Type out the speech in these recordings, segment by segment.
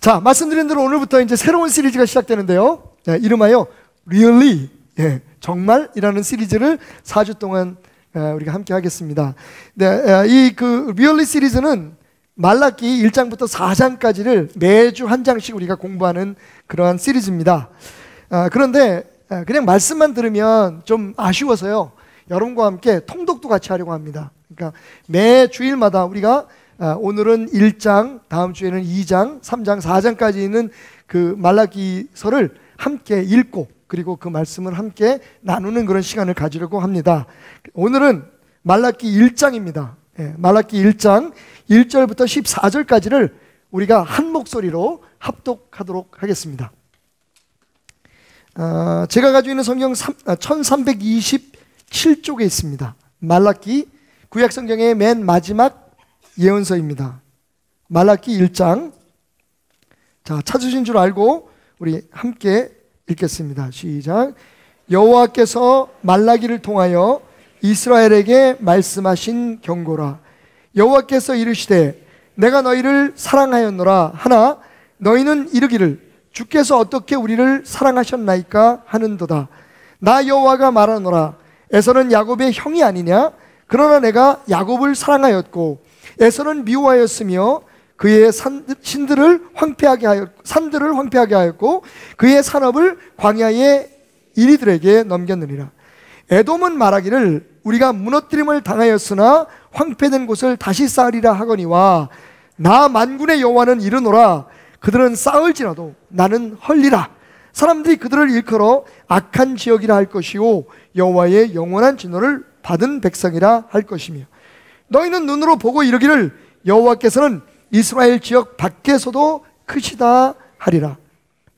자, 말씀드린 대로 오늘부터 이제 새로운 시리즈가 시작되는데요. 이름하여 Really, 정말이라는 시리즈를 4주 동안 우리가 함께 하겠습니다. 네, 이 Really 시리즈는 말라기 1장부터 4장까지를 매주 한 장씩 우리가 공부하는 그러한 시리즈입니다. 그런데 그냥 말씀만 들으면 좀 아쉬워서요, 여러분과 함께 통독도 같이 하려고 합니다. 그러니까 매 주일마다 우리가 오늘은 1장, 다음 주에는 2장, 3장, 4장까지 있는 그 말라기서를 함께 읽고 그리고 그 말씀을 함께 나누는 그런 시간을 가지려고 합니다. 오늘은 말라기 1장입니다. 말라기 1장 1절부터 14절까지를 우리가 한 목소리로 합독하도록 하겠습니다. 제가 가지고 있는 성경 1327쪽에 있습니다. 말라기 구약 성경의 맨 마지막 예언서입니다. 말라기 1장. 자, 찾으신 줄 알고 우리 함께 읽겠습니다. 시작. 여호와께서 말라기를 통하여 이스라엘에게 말씀하신 경고라. 여호와께서 이르시되 내가 너희를 사랑하였노라 하나 너희는 이르기를 주께서 어떻게 우리를 사랑하셨나이까 하는도다. 나 여호와가 말하노라. 에서는 야곱의 형이 아니냐? 그러나 내가 야곱을 사랑하였고 에서는 미워하였으며 그의 산들을 황폐하게 하였고 그의 산업을 광야의 이리들에게 넘겼느니라. 에돔은 말하기를 우리가 무너뜨림을 당하였으나 황폐된 곳을 다시 쌓으리라 하거니와 나 만군의 여호와는 이르노라. 그들은 쌓을지라도 나는 헐리라. 사람들이 그들을 일컬어 악한 지역이라 할 것이요 여호와의 영원한 진노를 받은 백성이라 할 것이며 너희는 눈으로 보고 이르기를 여호와께서는 이스라엘 지역 밖에서도 크시다 하리라.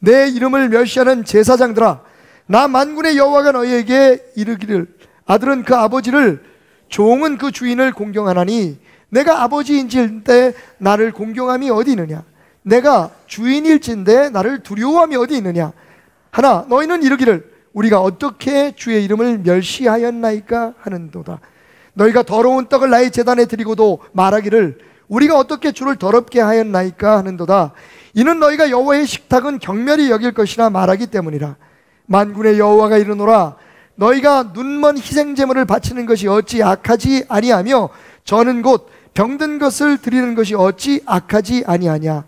내 이름을 멸시하는 제사장들아, 나 만군의 여호와가 너희에게 이르기를 아들은 그 아버지를, 종은 그 주인을 공경하나니 내가 아버지인지인데 나를 공경함이 어디 있느냐? 내가 주인일진데 나를 두려워함이 어디 있느냐? 하나 너희는 이르기를 우리가 어떻게 주의 이름을 멸시하였나이까 하는도다. 너희가 더러운 떡을 나의 제단에 드리고도 말하기를 우리가 어떻게 주를 더럽게 하였나이까 하는도다. 이는 너희가 여호와의 식탁은 경멸히 여길 것이라 말하기 때문이라. 만군의 여호와가 이르노라. 너희가 눈먼 희생제물을 바치는 것이 어찌 악하지 아니하며 저는 곧 병든 것을 드리는 것이 어찌 악하지 아니하냐.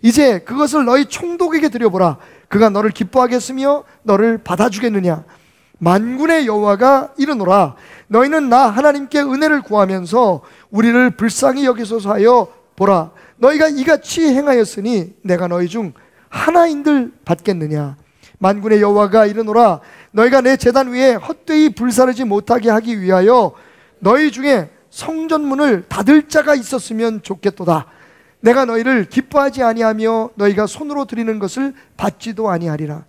이제 그것을 너희 총독에게 드려보라. 그가 너를 기뻐하겠으며 너를 받아주겠느냐. 만군의 여호와가 이르노라. 너희는 나 하나님께 은혜를 구하면서 우리를 불쌍히 여기소서 하여 보라. 너희가 이같이 행하였으니 내가 너희 중 하나인들 받겠느냐. 만군의 여호와가 이르노라. 너희가 내 제단 위에 헛되이 불사르지 못하게 하기 위하여 너희 중에 성전문을 닫을 자가 있었으면 좋겠도다. 내가 너희를 기뻐하지 아니하며 너희가 손으로 드리는 것을 받지도 아니하리라.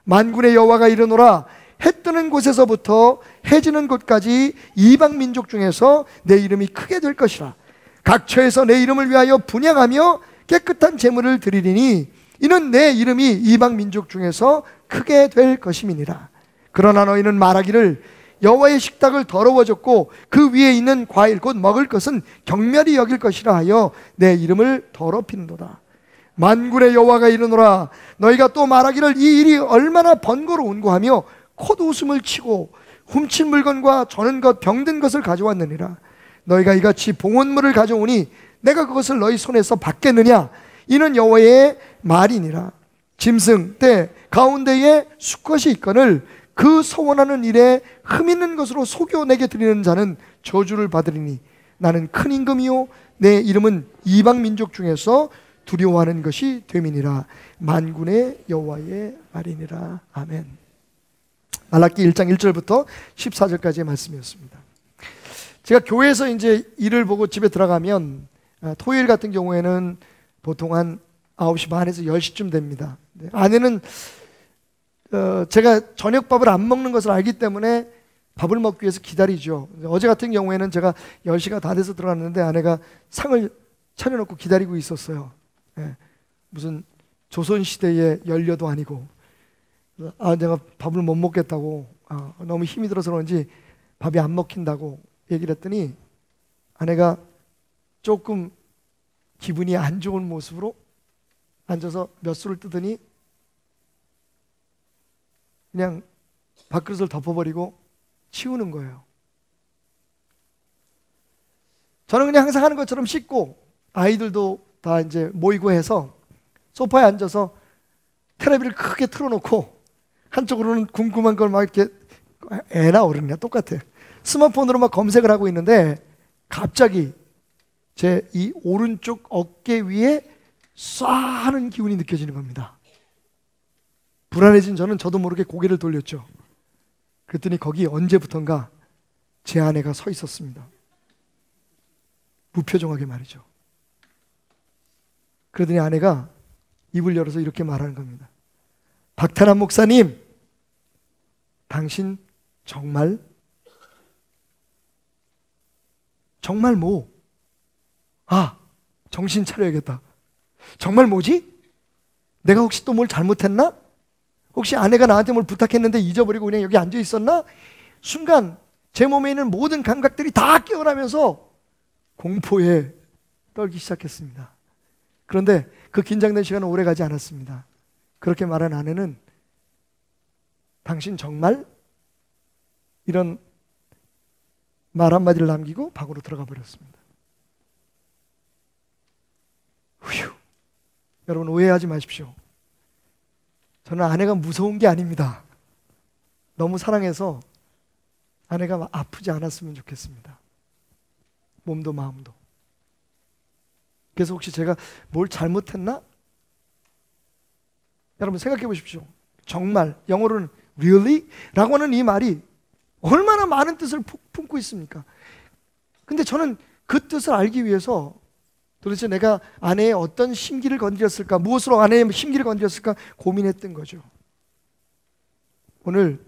만군의 여호와가 이르노라. 해 뜨는 곳에서부터 해 지는 곳까지 이방 민족 중에서 내 이름이 크게 될 것이라. 각 처에서 내 이름을 위하여 분향하며 깨끗한 제물을 드리리니 이는 내 이름이 이방 민족 중에서 크게 될 것임이니라. 그러나 너희는 말하기를 여호와의 식탁을 더러워졌고 그 위에 있는 과일 곧 먹을 것은 경멸히 여길 것이라 하여 내 이름을 더럽히는도다. 만군의 여호와가 이르노라. 너희가 또 말하기를 이 일이 얼마나 번거로운고 하며 콧웃음을 치고 훔친 물건과 저는 것 병든 것을 가져왔느니라. 너희가 이같이 봉헌물을 가져오니 내가 그것을 너희 손에서 받겠느냐. 이는 여호와의 말이니라. 짐승 때 가운데에 수컷이 있거늘 그 소원하는 일에 흠 있는 것으로 속여 내게 드리는 자는 저주를 받으리니 나는 큰 임금이요 내 이름은 이방 민족 중에서 두려워하는 것이 됨이니라. 만군의 여호와의 말이니라. 아멘. 말라기 1장 1절부터 14절까지의 말씀이었습니다. 제가 교회에서 이제 일을 보고 집에 들어가면 토요일 같은 경우에는 보통 한 9시 반에서 10시쯤 됩니다. 아내는 제가 저녁밥을 안 먹는 것을 알기 때문에 밥을 먹기 위해서 기다리죠. 어제 같은 경우에는 제가 10시가 다 돼서 들어갔는데 아내가 상을 차려놓고 기다리고 있었어요. 무슨 조선시대의 연료도 아니고 내가 밥을 못 먹겠다고 너무 힘이 들어서 그런지 밥이 안 먹힌다고 얘기를 했더니 아내가 조금 기분이 안 좋은 모습으로 앉아서 몇 수를 뜨더니 그냥 밥그릇을 덮어버리고 치우는 거예요. 저는 그냥 항상 하는 것처럼 씻고 아이들도 다 이제 모이고 해서 소파에 앉아서 텔레비를 크게 틀어놓고 한쪽으로는 궁금한 걸 막 이렇게, 애나 어른이나 똑같아, 스마트폰으로 막 검색을 하고 있는데 갑자기 제 이 오른쪽 어깨 위에 쏴 하는 기운이 느껴지는 겁니다. 불안해진 저도 모르게 고개를 돌렸죠. 그랬더니 거기 언제부턴가 제 아내가 서 있었습니다. 무표정하게 말이죠. 그러더니 아내가 입을 열어서 이렇게 말하는 겁니다. 박태남 목사님, 당신 정말 뭐? 정신 차려야겠다. 정말 뭐지? 내가 혹시 또 뭘 잘못했나? 혹시 아내가 나한테 뭘 부탁했는데 잊어버리고 그냥 여기 앉아 있었나? 순간 제 몸에 있는 모든 감각들이 다 깨어나면서 공포에 떨기 시작했습니다. 그런데 그 긴장된 시간은 오래 가지 않았습니다. 그렇게 말한 아내는 당신 정말? 이런 말 한마디를 남기고 방으로 들어가 버렸습니다. 휴. 여러분 오해하지 마십시오. 저는 아내가 무서운 게 아닙니다. 너무 사랑해서 아내가 아프지 않았으면 좋겠습니다. 몸도 마음도. 그래서 혹시 제가 뭘 잘못했나? 여러분 생각해 보십시오. 정말, 영어로는 really? 라고 하는 이 말이 얼마나 많은 뜻을 품고 있습니까? 근데 저는 그 뜻을 알기 위해서 도대체 내가 아내의 어떤 심기를 건드렸을까, 무엇으로 아내의 심기를 건드렸을까 고민했던 거죠. 오늘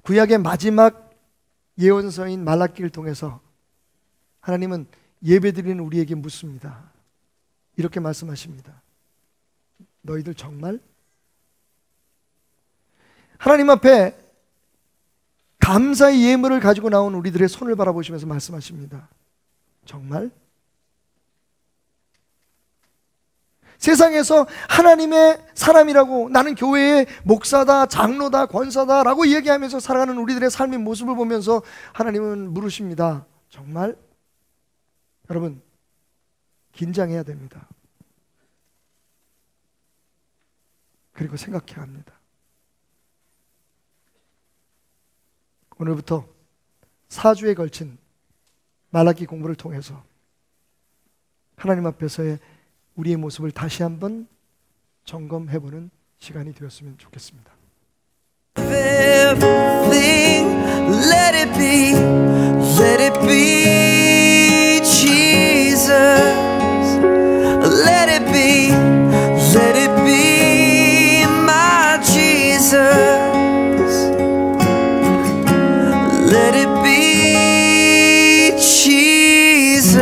구약의 마지막 예언서인 말라기를 통해서 하나님은 예배드리는 우리에게 묻습니다. 이렇게 말씀하십니다. 너희들 정말? 하나님 앞에 감사의 예물을 가지고 나온 우리들의 손을 바라보시면서 말씀하십니다. 정말? 세상에서 하나님의 사람이라고, 나는 교회의 목사다, 장로다, 권사다 라고 이야기하면서 살아가는 우리들의 삶의 모습을 보면서 하나님은 물으십니다. 정말? 여러분, 긴장해야 됩니다. 그리고 생각해야 합니다. 오늘부터 4주에 걸친 말라기 공부를 통해서 하나님 앞에서의 우리의 모습을 다시 한번 점검해보는 시간이 되었으면 좋겠습니다. Everything, let it be Jesus. Let it be my Jesus. Let it be Jesus.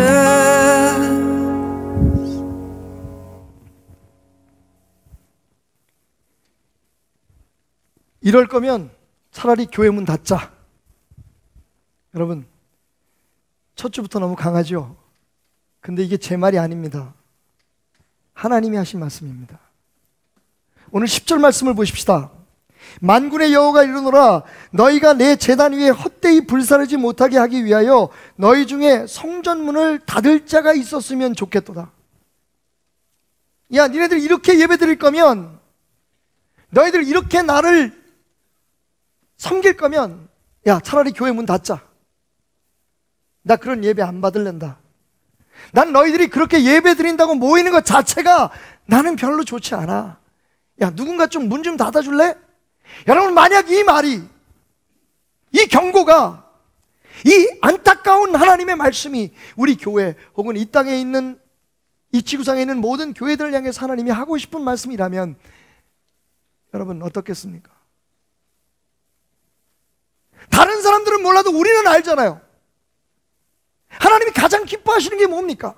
이럴 거면 차라리 교회 문 닫자. 여러분, 첫 주부터 너무 강하죠? 근데 이게 제 말이 아닙니다. 하나님이 하신 말씀입니다. 오늘 10절 말씀을 보십시다. 만군의 여호와가 이르노라, 너희가 내 제단 위에 헛되이 불사르지 못하게 하기 위하여 너희 중에 성전문을 닫을 자가 있었으면 좋겠도다. 야, 니네들 이렇게 예배 드릴 거면, 너희들 이렇게 나를 섬길 거면, 야, 차라리 교회 문 닫자. 나 그런 예배 안 받을랜다. 난 너희들이 그렇게 예배 드린다고 모이는 것 자체가 나는 별로 좋지 않아. 야, 누군가 좀 문 좀 닫아줄래? 여러분, 만약 이 말이, 이 경고가, 이 안타까운 하나님의 말씀이 우리 교회 혹은 이 땅에 있는, 이 지구상에 있는 모든 교회들을 향해서 하나님이 하고 싶은 말씀이라면 여러분 어떻겠습니까? 다른 사람들은 몰라도 우리는 알잖아요. 하나님이 가장 기뻐하시는 게 뭡니까?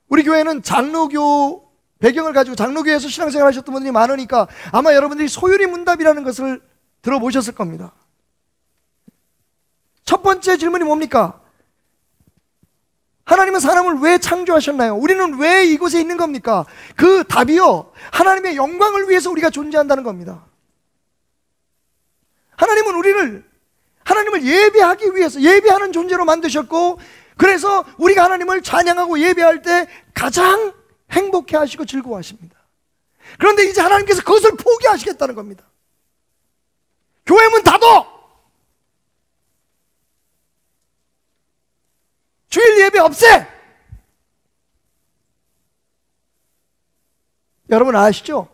우리 교회는 장로교 배경을 가지고 장로교에서 신앙생활 하셨던 분들이 많으니까 아마 여러분들이 소유리 문답이라는 것을 들어보셨을 겁니다. 첫 번째 질문이 뭡니까? 하나님은 사람을 왜 창조하셨나요? 우리는 왜 이곳에 있는 겁니까? 그 답이요, 하나님의 영광을 위해서 우리가 존재한다는 겁니다. 하나님은 하나님을 예배하기 위해서, 예배하는 존재로 만드셨고, 그래서 우리가 하나님을 찬양하고 예배할 때 가장 행복해 하시고 즐거워하십니다. 그런데 이제 하나님께서 그것을 포기하시겠다는 겁니다. 교회 문 닫어! 주일 예배 없애! 여러분 아시죠?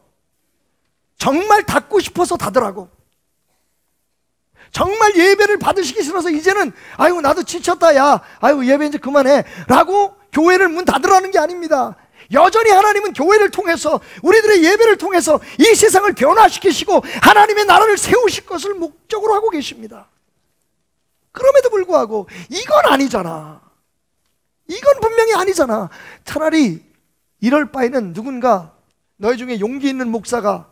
정말 닫고 싶어서 닫으라고. 정말 예배를 받으시기 싫어서 이제는 아이고 나도 지쳤다, 야 아이고 예배 이제 그만해 라고 교회를 문 닫으라는 게 아닙니다. 여전히 하나님은 교회를 통해서, 우리들의 예배를 통해서 이 세상을 변화시키시고 하나님의 나라를 세우실 것을 목적으로 하고 계십니다. 그럼에도 불구하고 이건 아니잖아, 이건 분명히 아니잖아. 차라리 이럴 바에는 누군가, 너희 중에 용기 있는 목사가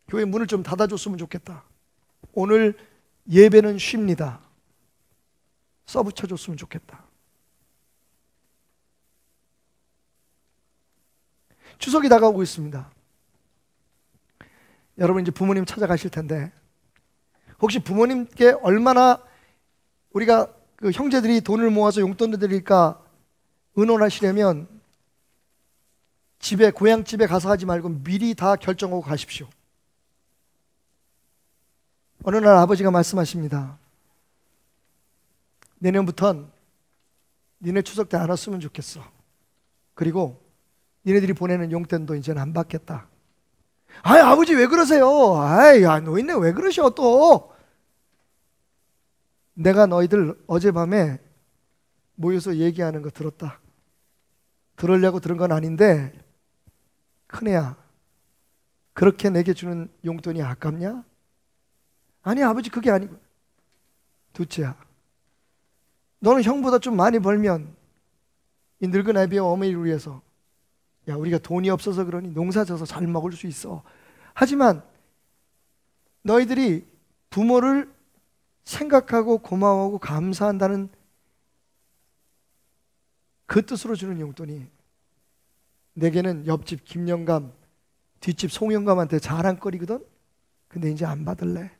교회 문을 좀 닫아줬으면 좋겠다. 오늘 예배는 쉽니다. 써붙여줬으면 좋겠다. 추석이 다가오고 있습니다. 여러분 이제 부모님 찾아가실 텐데, 혹시 부모님께 얼마나 우리가 그 형제들이 돈을 모아서 용돈을 드릴까 의논하시려면 집에, 고향집에 가서 하지 말고 미리 다 결정하고 가십시오. 어느 날 아버지가 말씀하십니다. 내년부턴 니네 추석 때 안 왔으면 좋겠어. 그리고 니네들이 보내는 용돈도 이제는 안 받겠다. 아이 아버지 왜 그러세요? 아이 야 노인네 왜 그러셔 또. 내가 너희들 어젯밤에 모여서 얘기하는 거 들었다. 들으려고 들은 건 아닌데, 큰애야 그렇게 내게 주는 용돈이 아깝냐? 아니 아버지 그게 아니고, 둘째야 너는 형보다 좀 많이 벌면 이 늙은 애비와 어머니를 위해서, 야 우리가 돈이 없어서 그러니 농사 져서 잘 먹을 수 있어. 하지만 너희들이 부모를 생각하고 고마워하고 감사한다는 그 뜻으로 주는 용돈이 내게는 옆집 김영감, 뒷집 송영감한테 자랑거리거든. 근데 이제 안 받을래.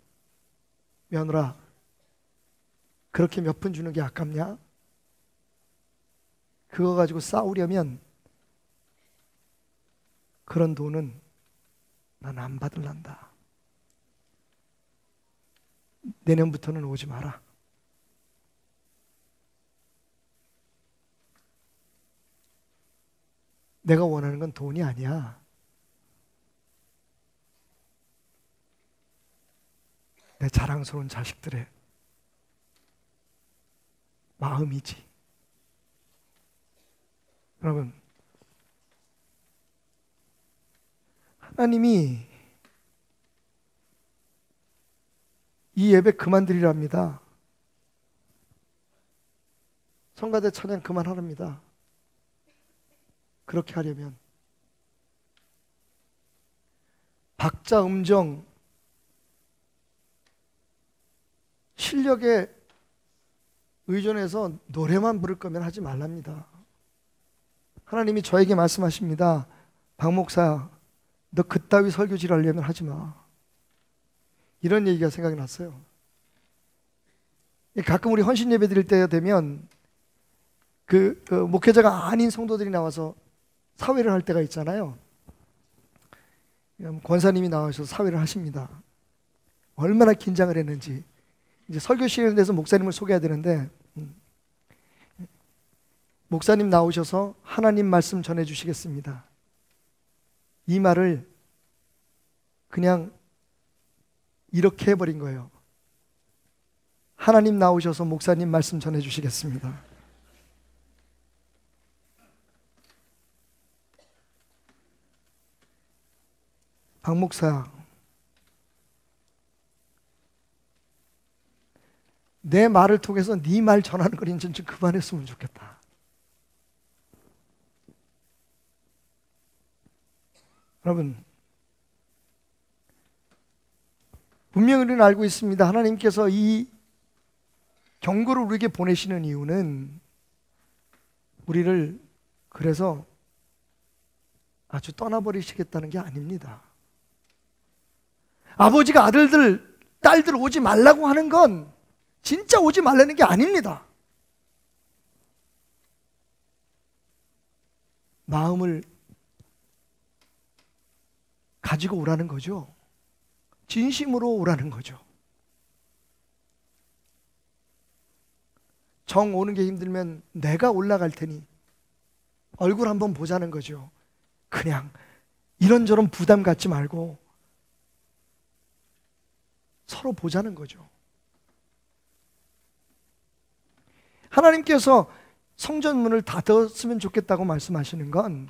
며느라 그렇게 몇 푼 주는 게 아깝냐? 그거 가지고 싸우려면 그런 돈은 난 안 받을란다. 내년부터는 오지 마라. 내가 원하는 건 돈이 아니야. 내 자랑스러운 자식들의 마음이지. 여러분, 하나님이 이 예배 그만 드리랍니다. 성가대 찬양 그만하랍니다. 그렇게 하려면 박자, 음정, 실력에 의존해서 노래만 부를 거면 하지 말랍니다. 하나님이 저에게 말씀하십니다. 박 목사, 너 그따위 설교질 하려면 하지 마. 이런 얘기가 생각이 났어요. 가끔 우리 헌신 예배 드릴 때 되면 그 목회자가 아닌 성도들이 나와서 사회를 할 때가 있잖아요. 권사님이 나와서 사회를 하십니다. 얼마나 긴장을 했는지. 이제 설교 시간에 대해서 목사님을 소개해야 되는데, 목사님 나오셔서 하나님 말씀 전해 주시겠습니다. 이 말을 그냥 이렇게 해버린 거예요. 하나님 나오셔서 목사님 말씀 전해 주시겠습니다. 박 목사, 내 말을 통해서 네 말 전하는 걸 이제 좀 그만했으면 좋겠다. 여러분, 분명히 우리는 알고 있습니다. 하나님께서 이 경고를 우리에게 보내시는 이유는 우리를 그래서 아주 떠나버리시겠다는 게 아닙니다. 아버지가 아들들, 딸들 오지 말라고 하는 건 진짜 오지 말라는 게 아닙니다. 마음을 가지고 오라는 거죠. 진심으로 오라는 거죠. 정 오는 게 힘들면 내가 올라갈 테니 얼굴 한번 보자는 거죠. 그냥 이런저런 부담 갖지 말고 서로 보자는 거죠. 하나님께서 성전문을 닫았으면 좋겠다고 말씀하시는 건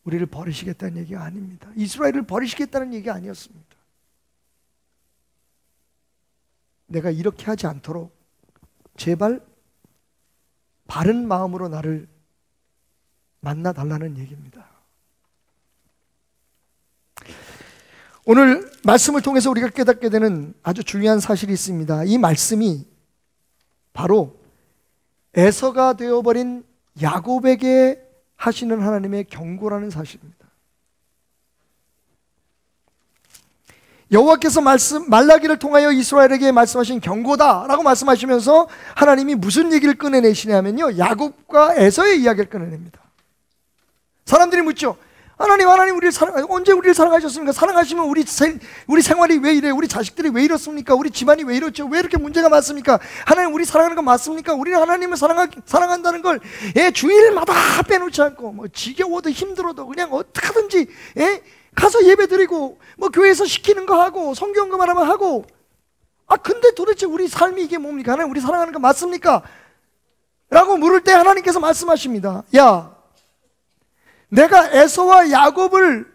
우리를 버리시겠다는 얘기가 아닙니다. 이스라엘을 버리시겠다는 얘기가 아니었습니다. 내가 이렇게 하지 않도록 제발 바른 마음으로 나를 만나달라는 얘기입니다. 오늘 말씀을 통해서 우리가 깨닫게 되는 아주 중요한 사실이 있습니다. 이 말씀이 바로 에서가 되어버린 야곱에게 하시는 하나님의 경고라는 사실입니다. 여호와께서 말라기를 통하여 이스라엘에게 말씀하신 경고다라고 말씀하시면서 하나님이 무슨 얘기를 꺼내내시냐면요, 야곱과 에서의 이야기를 꺼내냅니다. 사람들이 묻죠. 하나님 언제 우리를 사랑하셨습니까? 사랑하시면 우리 생활이 왜 이래? 우리 자식들이 왜 이렇습니까? 우리 집안이 왜 이렇죠? 왜 이렇게 문제가 많습니까? 하나님 우리 사랑하는 거 맞습니까? 우리는 하나님을 사랑한다는 걸 주일마다 빼놓지 않고 뭐 지겨워도 힘들어도 그냥 어떻게 하든지 가서 예배 드리고 뭐 교회에서 시키는 거 하고 성경 그 말하면 하고, 근데 도대체 우리 삶이 이게 뭡니까? 하나님 우리 사랑하는 거 맞습니까? 라고 물을 때 하나님께서 말씀하십니다. 야, 내가 에서와 야곱을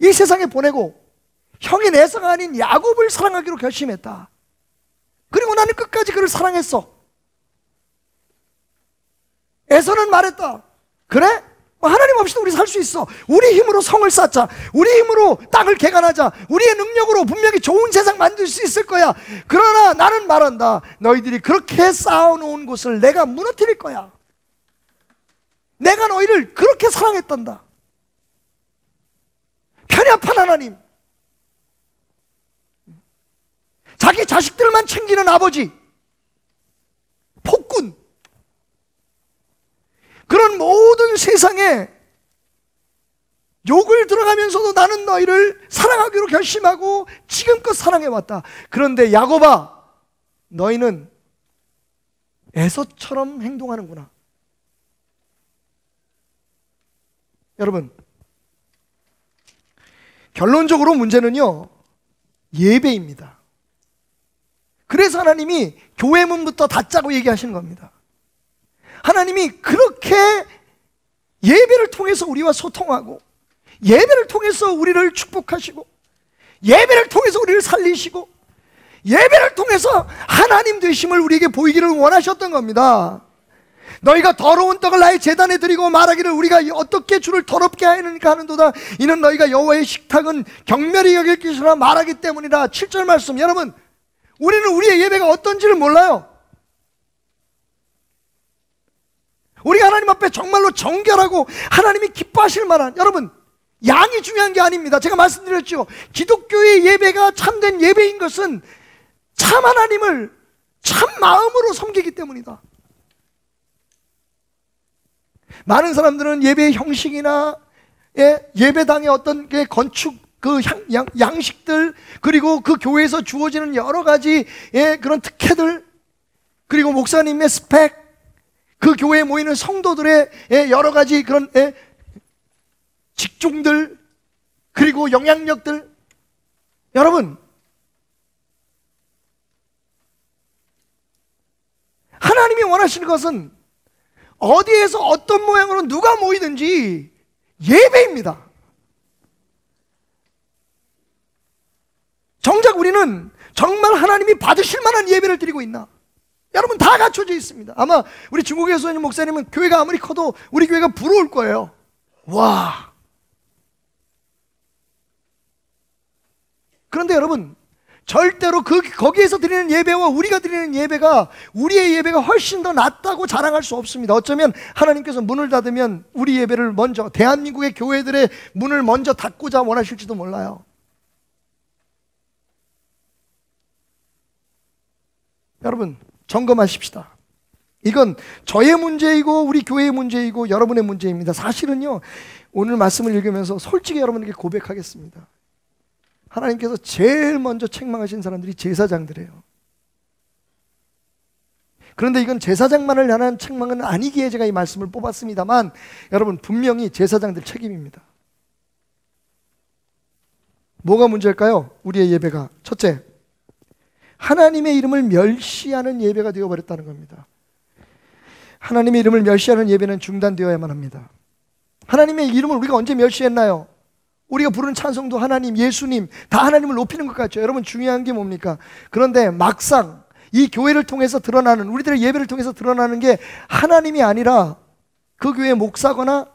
이 세상에 보내고 형인 에서가 아닌 야곱을 사랑하기로 결심했다. 그리고 나는 끝까지 그를 사랑했어. 에서는 말했다. 그래? 하나님 없이도 우리 살 수 있어. 우리 힘으로 성을 쌓자. 우리 힘으로 땅을 개간하자. 우리의 능력으로 분명히 좋은 세상 만들 수 있을 거야. 그러나 나는 말한다. 너희들이 그렇게 쌓아놓은 곳을 내가 무너뜨릴 거야. 내가 너희를 그렇게 사랑했단다. 편협한 하나님, 자기 자식들만 챙기는 아버지, 폭군, 그런 모든 세상에 욕을 들어가면서도 나는 너희를 사랑하기로 결심하고 지금껏 사랑해왔다. 그런데 야곱아, 너희는 에서처럼 행동하는구나. 여러분, 결론적으로 문제는요, 예배입니다. 그래서 하나님이 교회 문부터 닫자고 얘기하시는 겁니다. 하나님이 그렇게 예배를 통해서 우리와 소통하고, 예배를 통해서 우리를 축복하시고, 예배를 통해서 우리를 살리시고, 예배를 통해서 하나님 되심을 우리에게 보이기를 원하셨던 겁니다. 너희가 더러운 떡을 나의 제단에 드리고 말하기를 우리가 어떻게 주를 더럽게 하느니까 하는도다. 이는 너희가 여호와의 식탁은 경멸히 여길 것이라 말하기 때문이라. 7절 말씀. 여러분, 우리는 우리의 예배가 어떤지를 몰라요. 우리가 하나님 앞에 정말로 정결하고 하나님이 기뻐하실 만한, 여러분, 양이 중요한 게 아닙니다. 제가 말씀드렸죠. 기독교의 예배가 참된 예배인 것은 참 하나님을 참 마음으로 섬기기 때문이다. 많은 사람들은 예배의 형식이나 예배당의 어떤 건축 그 양식들, 그리고 그 교회에서 주어지는 여러 가지 그런 특혜들, 그리고 목사님의 스펙, 그 교회에 모이는 성도들의 여러 가지 그런 직종들, 그리고 영향력들. 여러분, 하나님이 원하시는 것은 어디에서 어떤 모양으로 누가 모이든지 예배입니다. 정작 우리는 정말 하나님이 받으실 만한 예배를 드리고 있나? 여러분, 다 갖춰져 있습니다. 아마 우리 중국에서 있는 목사님은 교회가 아무리 커도 우리 교회가 부러울 거예요. 와. 그런데 여러분, 절대로 거기에서 드리는 예배와 우리가 드리는 예배가, 우리의 예배가 훨씬 더 낫다고 자랑할 수 없습니다. 어쩌면 하나님께서 문을 닫으면 우리 예배를 먼저, 대한민국의 교회들의 문을 먼저 닫고자 원하실지도 몰라요. 여러분, 점검하십시다. 이건 저의 문제이고 우리 교회의 문제이고 여러분의 문제입니다. 사실은요, 오늘 말씀을 읽으면서 솔직히 여러분에게 고백하겠습니다. 하나님께서 제일 먼저 책망하신 사람들이 제사장들이에요. 그런데 이건 제사장만을 향한 책망은 아니기에 제가 이 말씀을 뽑았습니다만, 여러분, 분명히 제사장들 책임입니다. 뭐가 문제일까요? 우리의 예배가. 첫째, 하나님의 이름을 멸시하는 예배가 되어버렸다는 겁니다. 하나님의 이름을 멸시하는 예배는 중단되어야만 합니다. 하나님의 이름을 우리가 언제 멸시했나요? 우리가 부르는 찬송도 하나님, 예수님 다 하나님을 높이는 것 같죠. 여러분, 중요한 게 뭡니까? 그런데 막상 이 교회를 통해서 드러나는, 우리들의 예배를 통해서 드러나는 게 하나님이 아니라 그 교회의 목사거나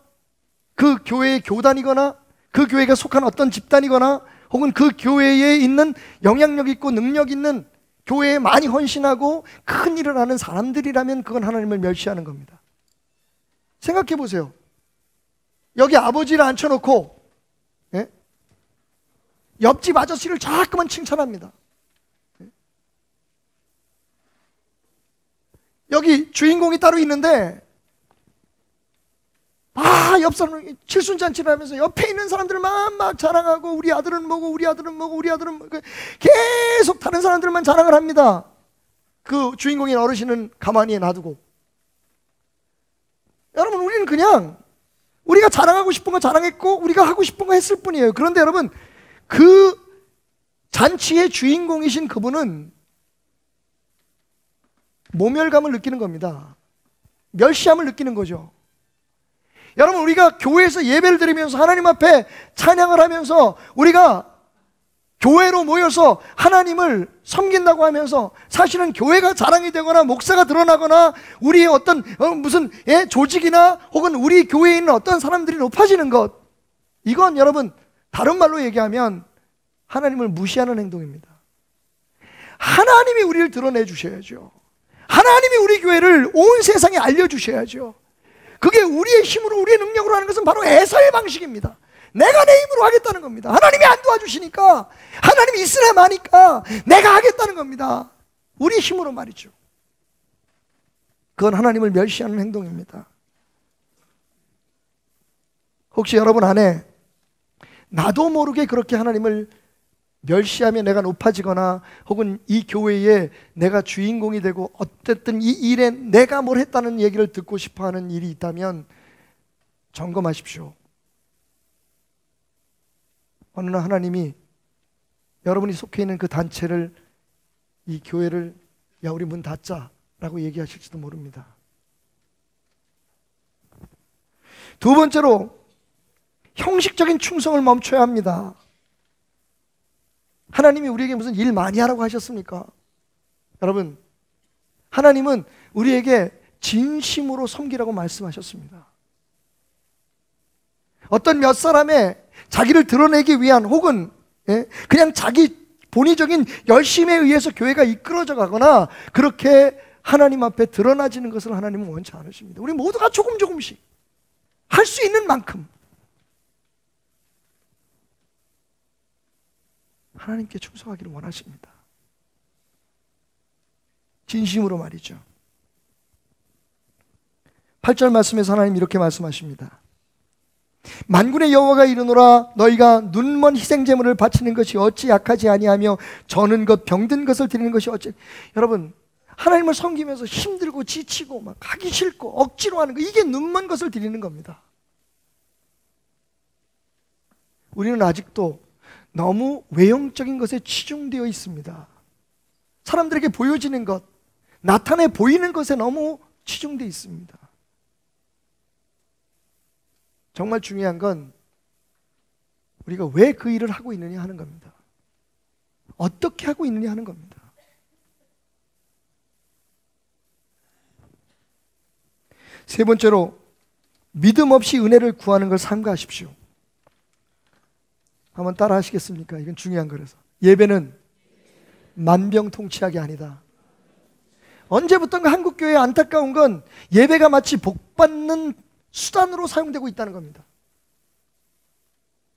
그 교회의 교단이거나 그 교회가 속한 어떤 집단이거나 혹은 그 교회에 있는 영향력 있고 능력 있는, 교회에 많이 헌신하고 큰 일을 하는 사람들이라면 그건 하나님을 멸시하는 겁니다. 생각해 보세요. 여기 아버지를 앉혀놓고 옆집 아저씨를 자꾸만 칭찬합니다. 여기 주인공이 따로 있는데 옆 사람 칠순잔치를 하면서 옆에 있는 사람들만 막 자랑하고, 우리 아들은 뭐고 우리 아들은 뭐고 우리 아들은 뭐고, 계속 다른 사람들만 자랑을 합니다. 그 주인공인 어르신은 가만히 놔두고. 여러분, 우리는 그냥 우리가 자랑하고 싶은 거 자랑했고 우리가 하고 싶은 거 했을 뿐이에요. 그런데 여러분, 그 잔치의 주인공이신 그분은 모멸감을 느끼는 겁니다. 멸시함을 느끼는 거죠. 여러분, 우리가 교회에서 예배를 드리면서 하나님 앞에 찬양을 하면서 우리가 교회로 모여서 하나님을 섬긴다고 하면서 사실은 교회가 자랑이 되거나 목사가 드러나거나 우리의 어떤 무슨 조직이나 혹은 우리 교회에 있는 어떤 사람들이 높아지는 것, 이건 여러분 다른 말로 얘기하면 하나님을 무시하는 행동입니다. 하나님이 우리를 드러내 주셔야죠. 하나님이 우리 교회를 온 세상에 알려주셔야죠. 그게 우리의 힘으로 우리의 능력으로 하는 것은 바로 에서의 방식입니다. 내가 내 힘으로 하겠다는 겁니다. 하나님이 안 도와주시니까, 하나님이 있으나 마니까 내가 하겠다는 겁니다. 우리 힘으로 말이죠. 그건 하나님을 멸시하는 행동입니다. 혹시 여러분 안에 나도 모르게 그렇게 하나님을 멸시하며 내가 높아지거나 혹은 이 교회에 내가 주인공이 되고 어쨌든 이 일에 내가 뭘 했다는 얘기를 듣고 싶어하는 일이 있다면 점검하십시오. 어느 날 하나님이 여러분이 속해 있는 그 단체를, 이 교회를, 야 우리 문 닫자 라고 얘기하실지도 모릅니다. 두 번째로, 형식적인 충성을 멈춰야 합니다. 하나님이 우리에게 무슨 일 많이 하라고 하셨습니까? 여러분, 하나님은 우리에게 진심으로 섬기라고 말씀하셨습니다. 어떤 몇 사람의 자기를 드러내기 위한 혹은 그냥 자기 본의적인 열심에 의해서 교회가 이끌어져 가거나 그렇게 하나님 앞에 드러나지는 것을 하나님은 원치 않으십니다. 우리 모두가 조금씩 할 수 있는 만큼 하나님께 충성하기를 원하십니다. 진심으로 말이죠. 8절 말씀에서 하나님 이렇게 말씀하십니다. 만군의 여호와가 이르노라, 너희가 눈먼 희생제물을 바치는 것이 어찌 약하지 아니하며 저는 것 병든 것을 드리는 것이 어찌. 여러분, 하나님을 섬기면서 힘들고 지치고 막 하기 싫고 억지로 하는 거, 이게 눈먼 것을 드리는 겁니다. 우리는 아직도 너무 외형적인 것에 치중되어 있습니다. 사람들에게 보여지는 것, 나타내 보이는 것에 너무 치중되어 있습니다. 정말 중요한 건 우리가 왜 그 일을 하고 있느냐 하는 겁니다. 어떻게 하고 있느냐 하는 겁니다. 세 번째로, 믿음 없이 은혜를 구하는 걸 삼가하십시오. 한번 따라 하시겠습니까? 이건 중요한 거라서. 예배는 만병통치약이 아니다. 언제부턴가 한국교회에 안타까운 건 예배가 마치 복받는 수단으로 사용되고 있다는 겁니다.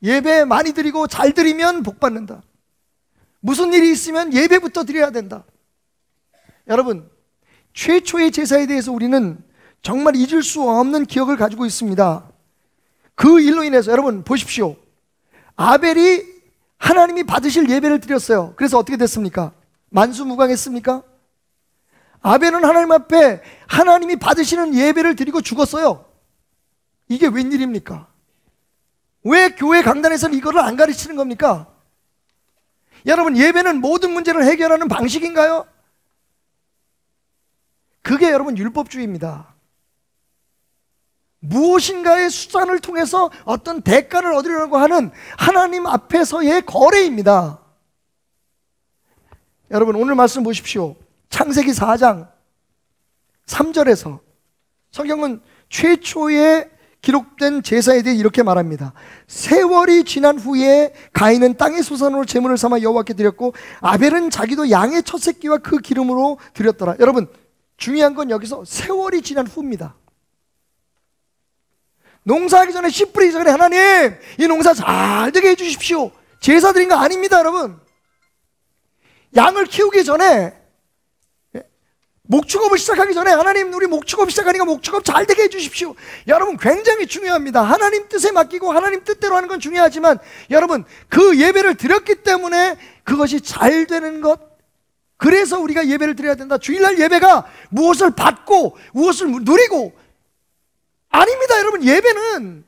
예배 많이 드리고 잘 드리면 복받는다. 무슨 일이 있으면 예배부터 드려야 된다. 여러분, 최초의 제사에 대해서 우리는 정말 잊을 수 없는 기억을 가지고 있습니다. 그 일로 인해서 여러분 보십시오. 아벨이 하나님이 받으실 예배를 드렸어요. 그래서 어떻게 됐습니까? 만수무강했습니까? 아벨은 하나님 앞에 하나님이 받으시는 예배를 드리고 죽었어요. 이게 웬일입니까? 왜 교회 강단에서는 이거를 안 가르치는 겁니까? 여러분, 예배는 모든 문제를 해결하는 방식인가요? 그게 여러분 율법주의입니다. 무엇인가의 수단을 통해서 어떤 대가를 얻으려고 하는 하나님 앞에서의 거래입니다. 여러분, 오늘 말씀 보십시오. 창세기 4장 3절에서 성경은 최초의 기록된 제사에 대해 이렇게 말합니다. 세월이 지난 후에 가인은 땅의 소산으로 제물을 삼아 여호와께 드렸고 아벨은 자기도 양의 첫 새끼와 그 기름으로 드렸더라. 여러분, 중요한 건 여기서 세월이 지난 후입니다. 농사하기 전에 씨 뿌리기 전에 하나님 이 농사 잘 되게 해주십시오. 제사 드린 거 아닙니다. 여러분, 양을 키우기 전에, 목축업을 시작하기 전에 하나님 우리 목축업 시작하니까 목축업 잘 되게 해주십시오. 여러분, 굉장히 중요합니다. 하나님 뜻에 맡기고 하나님 뜻대로 하는 건 중요하지만 여러분, 그 예배를 드렸기 때문에 그것이 잘 되는 것, 그래서 우리가 예배를 드려야 된다. 주일날 예배가 무엇을 받고 무엇을 누리고 아닙니다. 여러분, 예배는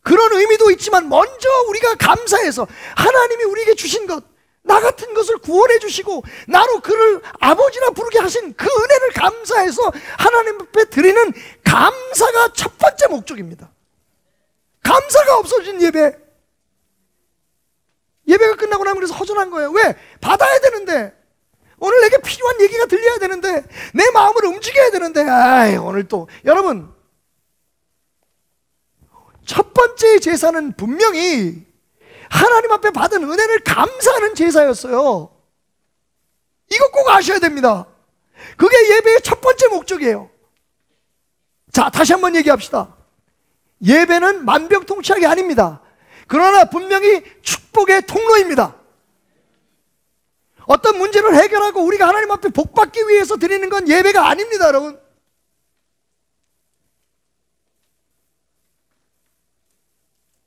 그런 의미도 있지만 먼저 우리가 감사해서 하나님이 우리에게 주신 것, 나 같은 것을 구원해 주시고 나로 그를 아버지라 부르게 하신 그 은혜를 감사해서 하나님 앞에 드리는 감사가 첫 번째 목적입니다. 감사가 없어진 예배가 끝나고 나면 그래서 허전한 거예요. 왜? 받아야 되는데, 오늘 내게 필요한 얘기가 들려야 되는데, 내 마음을 움직여야 되는데, 오늘 또 여러분, 첫 번째 제사는 분명히 하나님 앞에 받은 은혜를 감사하는 제사였어요. 이거 꼭 아셔야 됩니다. 그게 예배의 첫 번째 목적이에요. 자, 다시 한번 얘기합시다. 예배는 만병통치약이 아닙니다. 그러나 분명히 축복의 통로입니다. 어떤 문제를 해결하고 우리가 하나님 앞에 복받기 위해서 드리는 건 예배가 아닙니다. 여러분,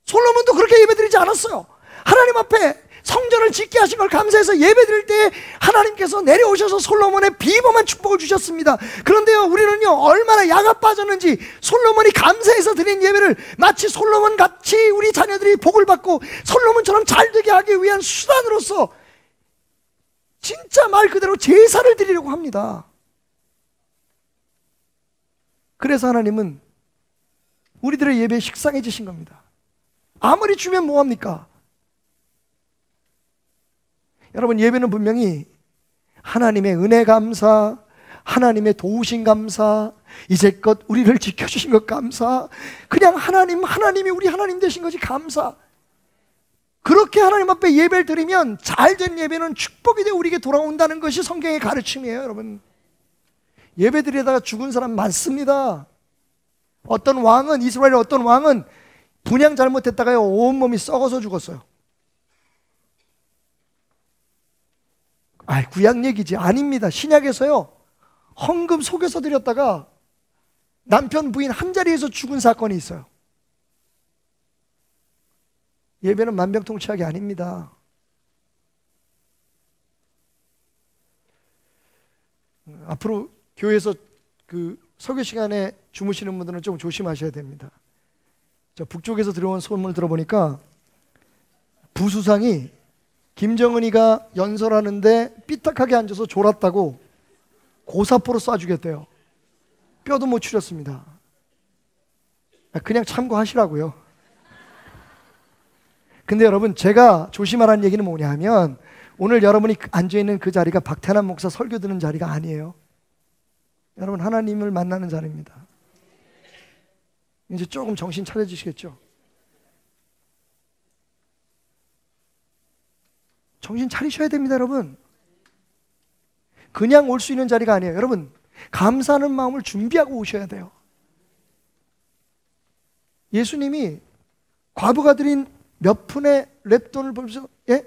솔로몬도 그렇게 예배드리지 않았어요. 하나님 앞에 성전을 짓게 하신 걸 감사해서 예배드릴 때 하나님께서 내려오셔서 솔로몬의 비범한 축복을 주셨습니다. 그런데요, 우리는요 얼마나 야가 빠졌는지 솔로몬이 감사해서 드린 예배를 마치 솔로몬 같이 우리 자녀들이 복을 받고 솔로몬처럼 잘 되게 하기 위한 수단으로서 진짜 말 그대로 제사를 드리려고 합니다. 그래서 하나님은 우리들의 예배에 식상해지신 겁니다. 아무리 주면 뭐합니까? 여러분, 예배는 분명히 하나님의 은혜 감사, 하나님의 도우신 감사, 이제껏 우리를 지켜주신 것 감사, 그냥 하나님이 우리 하나님 되신 것이 감사. 그렇게 하나님 앞에 예배를 드리면 잘된 예배는 축복이 되어 우리에게 돌아온다는 것이 성경의 가르침이에요. 여러분, 예배 드리다가 죽은 사람 많습니다. 이스라엘의 어떤 왕은 분향 잘못했다가요 온몸이 썩어서 죽었어요. 구약 얘기지. 아닙니다. 신약에서요 헌금 속여서 드렸다가 남편 부인 한자리에서 죽은 사건이 있어요. 예배는 만병통치약이 아닙니다. 앞으로 교회에서 그 설교 시간에 주무시는 분들은 좀 조심하셔야 됩니다. 저 북쪽에서 들어온 소문을 들어보니까 부수상이 김정은이가 연설하는데 삐딱하게 앉아서 졸았다고 고사포로 쏴주겠대요. 뼈도 못 추렸습니다. 그냥 참고하시라고요. 근데 여러분, 제가 조심하라는 얘기는 뭐냐 하면 오늘 여러분이 앉아있는 그 자리가 박태남 목사 설교 듣는 자리가 아니에요. 여러분, 하나님을 만나는 자리입니다. 이제 조금 정신 차려주시겠죠? 정신 차리셔야 됩니다. 여러분, 그냥 올 수 있는 자리가 아니에요. 여러분, 감사하는 마음을 준비하고 오셔야 돼요. 예수님이 과부가 드린 몇 푼의 랩돈을 보면서, 예?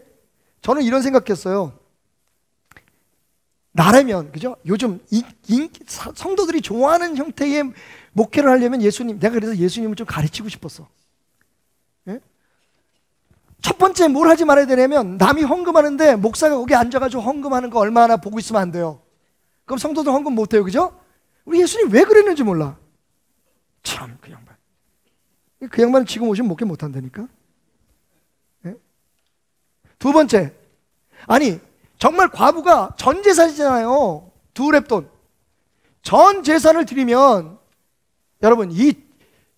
저는 이런 생각했어요. 나라면, 그죠? 요즘 성도들이 좋아하는 형태의 목회를 하려면 내가 그래서 예수님을 좀 가르치고 싶었어. 예? 첫 번째 뭘 하지 말아야 되냐면, 남이 헌금하는데 목사가 거기 앉아가지고 헌금하는 거 얼마나 보고 있으면 안 돼요. 그럼 성도들 헌금 못 해요, 그죠? 우리 예수님 왜 그랬는지 몰라. 참, 그 양반. 그 양반은 지금 오시면 목회 못 한다니까. 예? 두 번째, 아니 정말 과부가 전 재산이잖아요. 2랩돈. 전 재산을 드리면, 여러분,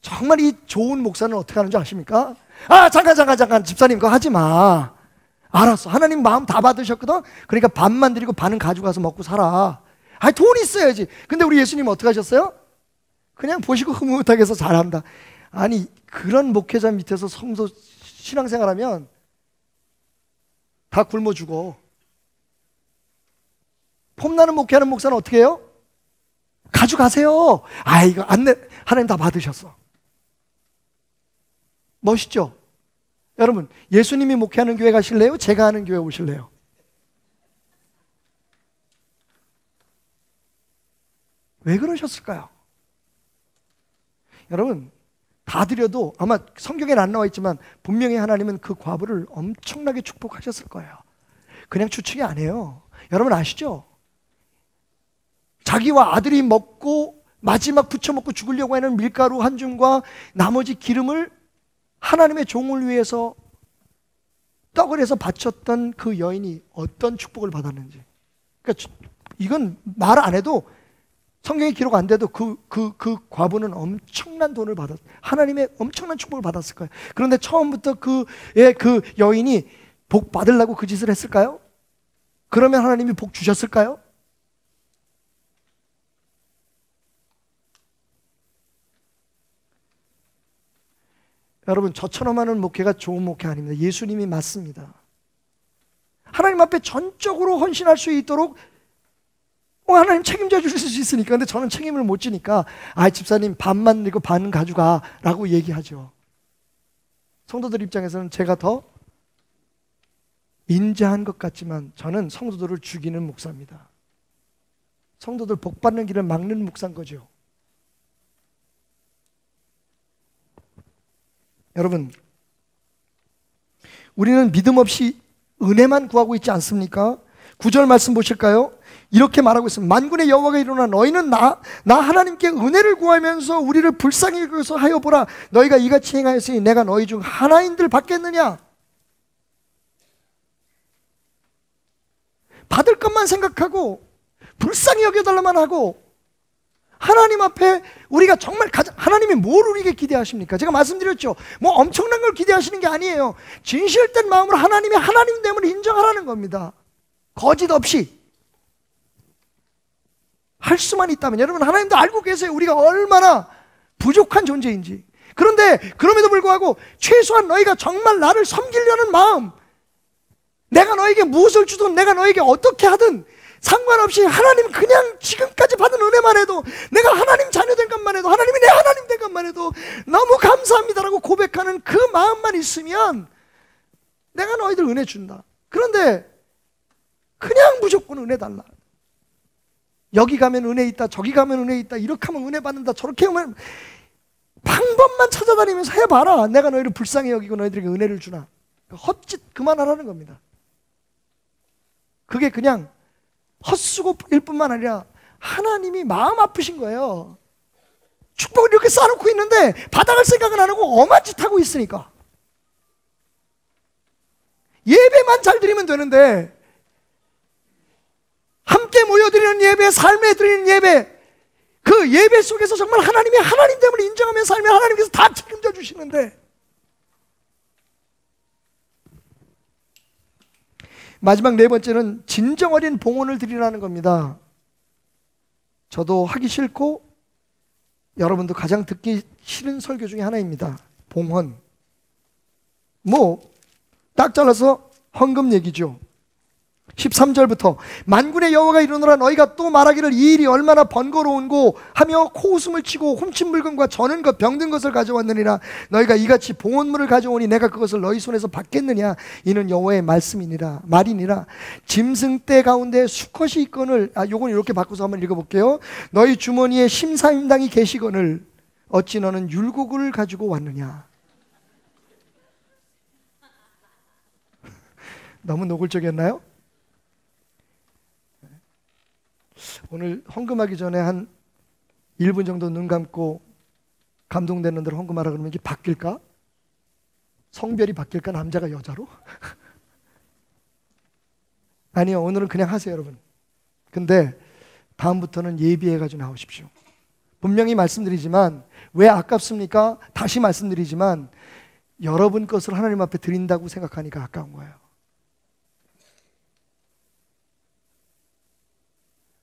정말 이 좋은 목사는 어떻게 하는 줄 아십니까? 아, 잠깐, 집사님 그거 하지 마. 알았어, 하나님 마음 다 받으셨거든. 그러니까 반만 드리고 반은 가져가서 먹고 살아. 아니, 돈 있어야지. 근데 우리 예수님은 어떻게 하셨어요? 그냥 보시고 흐뭇하게 해서 잘한다. 아니, 그런 목회자 밑에서 성도 신앙생활하면 다 굶어 죽어. 폼나는 목회하는 목사는 어떻게 해요? 가져가세요. 아, 이거 하나님 다 받으셨어. 멋있죠? 여러분, 예수님이 목회하는 교회 가실래요? 제가 하는 교회 오실래요? 왜 그러셨을까요? 여러분, 다 드려도 아마 성경에는 안 나와 있지만 분명히 하나님은 그 과부를 엄청나게 축복하셨을 거예요. 그냥 추측이 아니에요. 여러분 아시죠? 자기와 아들이 먹고 마지막 부쳐 먹고 죽으려고 하는 밀가루 한 줌과 나머지 기름을 하나님의 종을 위해서 떡을 해서 바쳤던 그 여인이 어떤 축복을 받았는지. 그러니까 이건 말 안 해도, 성경에 기록 안 돼도 그 과부는 엄청난 돈을 하나님의 엄청난 축복을 받았을 거예요. 그런데 처음부터 그 여인이 복 받으려고 그 짓을 했을까요? 그러면 하나님이 복 주셨을까요? 여러분, 저처럼 하는 목회가 좋은 목회 아닙니다. 예수님이 맞습니다. 하나님 앞에 전적으로 헌신할 수 있도록 하나님 책임져 주실 수 있으니까. 근데 저는 책임을 못 지니까, 아, 집사님 반만 드리고 반 가져가 라고 얘기하죠. 성도들 입장에서는 제가 더 인자한 것 같지만 저는 성도들을 죽이는 목사입니다. 성도들 복 받는 길을 막는 목사인 거죠. 여러분, 우리는 믿음 없이 은혜만 구하고 있지 않습니까? 9절 말씀 보실까요? 이렇게 말하고 있습니다. 만군의 여호와가 이르노라, 너희는 나 하나님께 은혜를 구하면서 우리를 불쌍히 여겨서 하여 보라. 너희가 이같이 행하였으니 내가 너희 중 하나인들 받겠느냐? 받을 것만 생각하고 불쌍히 여겨달라만 하고, 하나님 앞에 우리가 정말 하나님이 뭘 우리에게 기대하십니까? 제가 말씀드렸죠. 뭐 엄청난 걸 기대하시는 게 아니에요. 진실된 마음으로 하나님이 하나님됨을 인정하라는 겁니다. 거짓 없이 할 수만 있다면. 여러분, 하나님도 알고 계세요, 우리가 얼마나 부족한 존재인지. 그런데 그럼에도 불구하고 최소한 너희가 정말 나를 섬기려는 마음, 내가 너에게 무엇을 주든 내가 너에게 어떻게 하든 상관없이 하나님 그냥 지금까지 받은 은혜만 해도, 내가 하나님 자녀된 것만 해도, 하나님이 내 하나님 된 것만 해도 너무 감사합니다라고 고백하는 그 마음만 있으면 내가 너희들 은혜 준다. 그런데 그냥 무조건 은혜 달라. 여기 가면 은혜 있다, 저기 가면 은혜 있다, 이렇게 하면 은혜 받는다, 저렇게 하면, 방법만 찾아다니면서 해봐라. 내가 너희를 불쌍히 여기고 너희들에게 은혜를 주나. 헛짓 그만하라는 겁니다. 그게 그냥 헛수고일 뿐만 아니라 하나님이 마음 아프신 거예요. 축복을 이렇게 쌓아놓고 있는데 받아갈 생각은 안 하고 엄한 짓 하고 있으니까. 예배만 잘 드리면 되는데, 함께 모여드리는 예배, 삶에 드리는 예배, 그 예배 속에서 정말 하나님이 하나님됨을 인정하며 살면 하나님께서 다 책임져 주시는데, 마지막 네 번째는 진정 어린 봉헌을 드리라는 겁니다. 저도 하기 싫고 여러분도 가장 듣기 싫은 설교 중에 하나입니다. 봉헌. 뭐 딱 잘라서 헌금 얘기죠. 13절부터 만군의 여호와가 이르노라 너희가 또 말하기를 이 일이 얼마나 번거로운고 하며 코웃음을 치고 훔친 물건과 저는 것 병든 것을 가져왔느니라. 너희가 이같이 봉헌물을 가져오니 내가 그것을 너희 손에서 받겠느냐. 이는 여호와의 말이니라. 짐승 떼 가운데 수컷이 있거늘, 요건 이렇게 바꿔서 한번 읽어볼게요. 너희 주머니에 심사임당이 계시거늘 어찌 너는 율곡을 가지고 왔느냐. 너무 노골적이었나요? 오늘 헌금하기 전에 한 1분 정도 눈 감고 감동되는 대로 헌금하라 그러면 이게 바뀔까? 성별이 바뀔까? 남자가 여자로? 아니요, 오늘은 그냥 하세요, 여러분. 근데 다음부터는 예비해가지고 나오십시오. 분명히 말씀드리지만 왜 아깝습니까? 다시 말씀드리지만 여러분 것을 하나님 앞에 드린다고 생각하니까 아까운 거예요.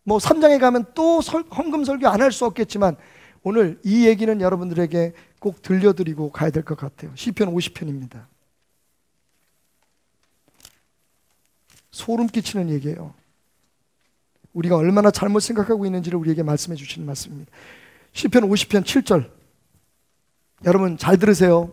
뭐 3장에 가면 또 헌금 설교 안 할 수 없겠지만 오늘 이 얘기는 여러분들에게 꼭 들려드리고 가야 될 것 같아요. 시편 50편입니다. 소름 끼치는 얘기예요. 우리가 얼마나 잘못 생각하고 있는지를 우리에게 말씀해 주시는 말씀입니다. 시편 50편 7절 여러분 잘 들으세요.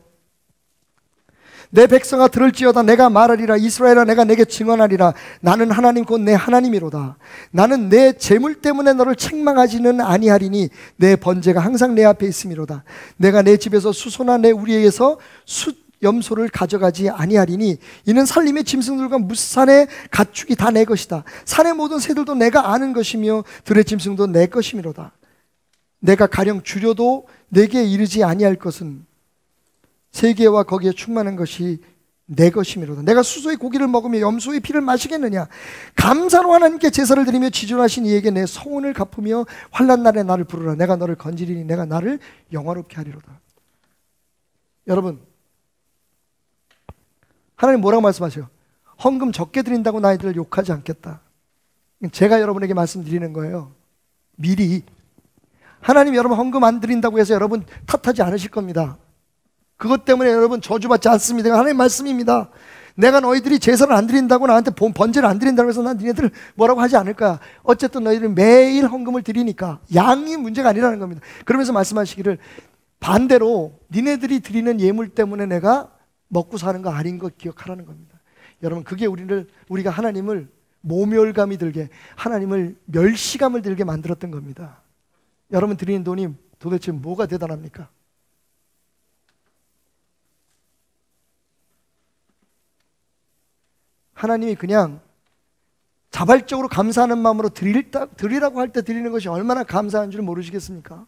내 백성아 들을지어다. 내가 말하리라. 이스라엘아 내가 내게 증언하리라. 나는 하나님 곧 내 하나님이로다. 나는 내 재물 때문에 너를 책망하지는 아니하리니 내 번제가 항상 내 앞에 있음이로다. 내가 내 집에서 수소나 내 우리에게서 염소를 가져가지 아니하리니 이는 산림의 짐승들과 무산의 가축이 다 내 것이다. 산의 모든 새들도 내가 아는 것이며 들의 짐승도 내 것이미로다. 내가 가령 줄여도 내게 이르지 아니할 것은 세계와 거기에 충만한 것이 내 것이미로다. 내가 수소의 고기를 먹으며 염소의 피를 마시겠느냐. 감사로 하나님께 제사를 드리며 지존하신 이에게 내 소원을 갚으며 환난 날에 나를 부르라. 내가 너를 건지리니 내가 나를 영화롭게 하리로다. 여러분 하나님 뭐라고 말씀하세요? 헌금 적게 드린다고 나이들을 욕하지 않겠다. 제가 여러분에게 말씀드리는 거예요. 미리 하나님 여러분 헌금 안 드린다고 해서 여러분 탓하지 않으실 겁니다. 그것 때문에 여러분 저주받지 않습니다. 하나님 말씀입니다. 내가 너희들이 제사를 안 드린다고 나한테 번제를 안 드린다고 해서 난 니네들 뭐라고 하지 않을 거야. 어쨌든 너희들은 매일 헌금을 드리니까 양이 문제가 아니라는 겁니다. 그러면서 말씀하시기를 반대로 니네들이 드리는 예물 때문에 내가 먹고 사는 거 아닌 것 기억하라는 겁니다. 여러분 그게 우리가 하나님을 모멸감이 들게 하나님을 멸시감을 들게 만들었던 겁니다. 여러분 드리는 돈이 도대체 뭐가 대단합니까? 하나님이 그냥 자발적으로 감사하는 마음으로 드리라고 할 때 드리는 것이 얼마나 감사한 줄 모르시겠습니까?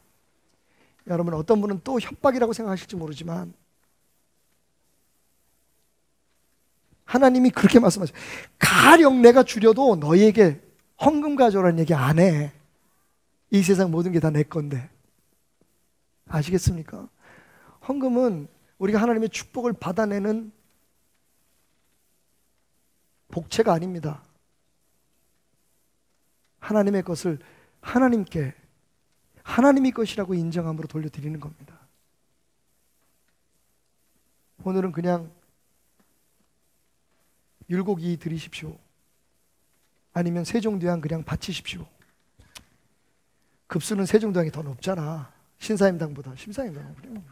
여러분 어떤 분은 또 협박이라고 생각하실지 모르지만 하나님이 그렇게 말씀하셔요. 가령 내가 줄여도 너희에게 헌금 가져오라는 얘기 안 해. 이 세상 모든 게 다 내 건데. 아시겠습니까? 헌금은 우리가 하나님의 축복을 받아내는 복채가 아닙니다. 하나님의 것을 하나님께 하나님이 것이라고 인정함으로 돌려드리는 겁니다. 오늘은 그냥 율곡이 드리십시오. 아니면 세종대왕 그냥 바치십시오. 급수는 세종대왕이 더 높잖아. 신사임당보다. 신사임당은 그냥.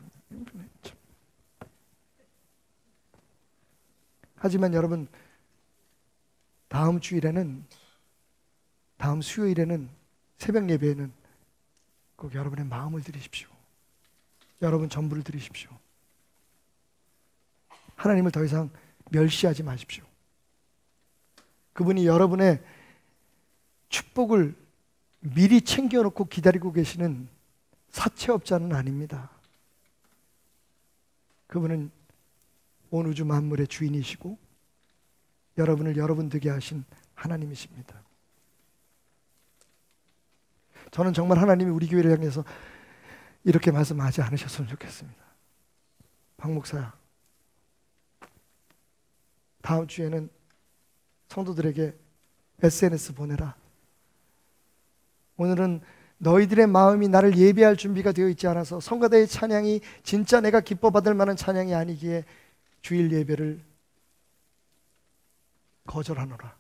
하지만 여러분 다음 주일에는 다음 수요일에는 새벽 예배에는 꼭 여러분의 마음을 드리십시오. 여러분 전부를 드리십시오. 하나님을 더 이상 멸시하지 마십시오. 그분이 여러분의 축복을 미리 챙겨놓고 기다리고 계시는 사채업자는 아닙니다. 그분은 온 우주 만물의 주인이시고 여러분을 여러분 되게 하신 하나님이십니다. 저는 정말 하나님이 우리 교회를 향해서 이렇게 말씀하지 않으셨으면 좋겠습니다. 박 목사야, 다음 주에는 성도들에게 SNS 보내라. 오늘은 너희들의 마음이 나를 예배할 준비가 되어 있지 않아서 성가대의 찬양이 진짜 내가 기뻐 받을 만한 찬양이 아니기에 주일 예배를 거절하노라.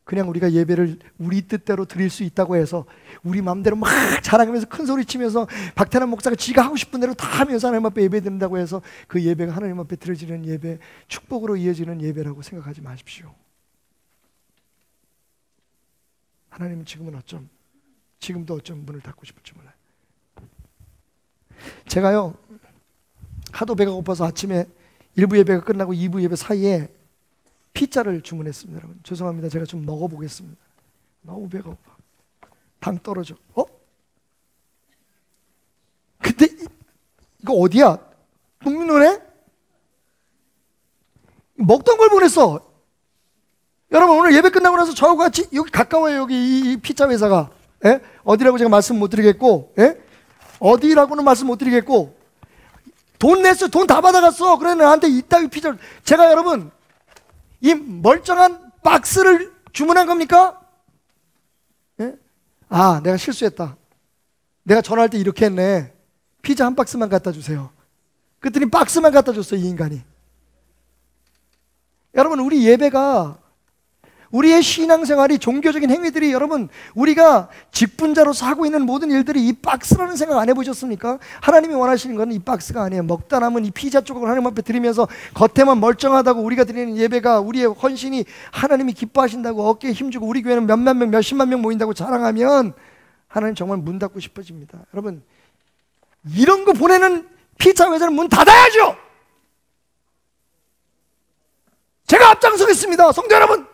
그냥 우리가 예배를 우리 뜻대로 드릴 수 있다고 해서 우리 마음대로 막 자랑하면서 큰 소리 치면서 박태남 목사가 지가 하고 싶은 대로 다 하면서 하나님 앞에 예배 드린다고 해서 그 예배가 하나님 앞에 드려지는 예배, 축복으로 이어지는 예배라고 생각하지 마십시오. 하나님은 지금도 어쩜 문을 닫고 싶을지 몰라요. 제가요, 하도 배가 고파서 아침에 1부 예배가 끝나고 2부 예배 사이에 피자를 주문했습니다. 여러분 죄송합니다. 제가 좀 먹어보겠습니다. 너무 배가 고파. 당 떨어져. 근데 이거 어디야? 국민은행? 먹던 걸 보냈어. 여러분 오늘 예배 끝나고 나서 저하고 같이 여기 가까워요. 여기 이 피자 회사가. 예? 어디라고 제가 말씀 못 드리겠고, 예? 어디라고는 말씀 못 드리겠고, 돈 냈어. 돈 다 받아갔어. 그래 나한테 이따위 피자를. 제가 여러분 이 멀쩡한 박스를 주문한 겁니까? 예? 아, 내가 실수했다. 내가 전화할 때 이렇게 했네. 피자 한 박스만 갖다 주세요. 그랬더니 박스만 갖다 줬어, 이 인간이. 여러분, 우리 예배가, 우리의 신앙생활이, 종교적인 행위들이, 여러분 우리가 직분자로서 하고 있는 모든 일들이 이 박스라는 생각 안 해보셨습니까? 하나님이 원하시는 건 이 박스가 아니에요. 먹다 남은 이 피자 조각을 하나님 앞에 드리면서 겉에만 멀쩡하다고 우리가 드리는 예배가, 우리의 헌신이 하나님이 기뻐하신다고 어깨에 힘주고 우리 교회는 몇만 명, 몇십만 명 모인다고 자랑하면 하나님 정말 문 닫고 싶어집니다. 여러분, 이런 거 보내는 피자 회사는 문 닫아야죠. 제가 앞장서겠습니다. 성도 여러분,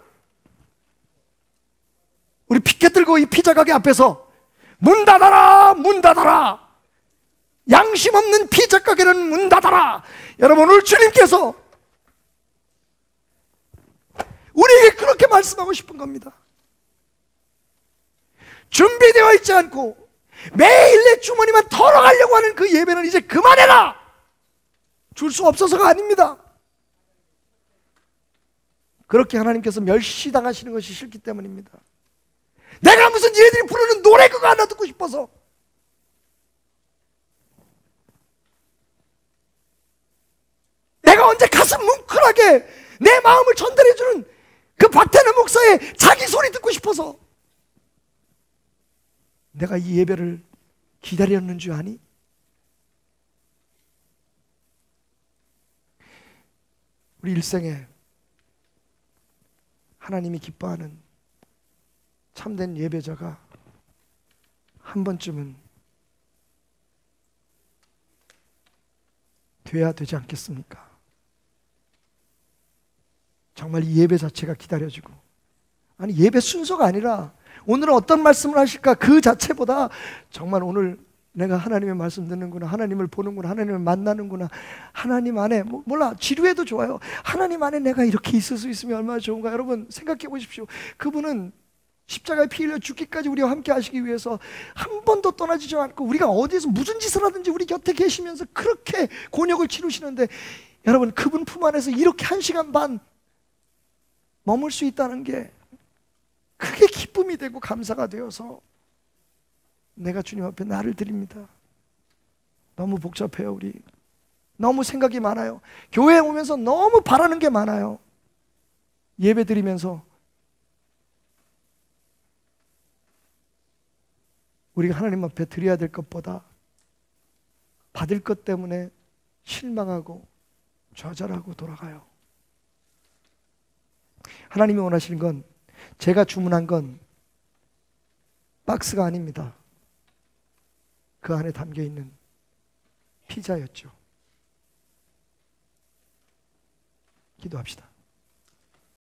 우리 피켓 들고 이 피자 가게 앞에서 문 닫아라, 문 닫아라, 양심 없는 피자 가게는 문 닫아라. 여러분, 오늘 주님께서 우리에게 그렇게 말씀하고 싶은 겁니다. 준비되어 있지 않고 매일 내 주머니만 털어가려고 하는 그 예배는 이제 그만해라. 줄 수 없어서가 아닙니다. 그렇게 하나님께서 멸시당하시는 것이 싫기 때문입니다. 내가 무슨 얘들이 부르는 노래 그거 하나 듣고 싶어서. 내가 언제 가슴 뭉클하게 내 마음을 전달해주는 그 박태남 목사의 자기 소리 듣고 싶어서. 내가 이 예배를 기다렸는 줄 아니? 우리 일생에 하나님이 기뻐하는 참된 예배자가 한 번쯤은 돼야 되지 않겠습니까? 정말 이 예배 자체가 기다려지고, 아니 예배 순서가 아니라 오늘은 어떤 말씀을 하실까 그 자체보다 정말 오늘 내가 하나님의 말씀 듣는구나, 하나님을 보는구나, 하나님을 만나는구나, 하나님 안에 몰라 지루해도 좋아요. 하나님 안에 내가 이렇게 있을 수 있으면 얼마나 좋은가. 여러분 생각해 보십시오. 그분은 십자가에 피 흘려 죽기까지 우리와 함께 하시기 위해서 한 번도 떠나지지 않고 우리가 어디에서 무슨 짓을 하든지 우리 곁에 계시면서 그렇게 곤욕을 치르시는데, 여러분 그분 품 안에서 이렇게 1시간 반 머물 수 있다는 게 크게 기쁨이 되고 감사가 되어서 내가 주님 앞에 나를 드립니다. 너무 복잡해요. 우리 너무 생각이 많아요. 교회에 오면서 너무 바라는 게 많아요. 예배 드리면서 우리가 하나님 앞에 드려야 될 것보다 받을 것 때문에 실망하고 좌절하고 돌아가요. 하나님이 원하시는 건, 제가 주문한 건 박스가 아닙니다. 그 안에 담겨있는 피자였죠. 기도합시다.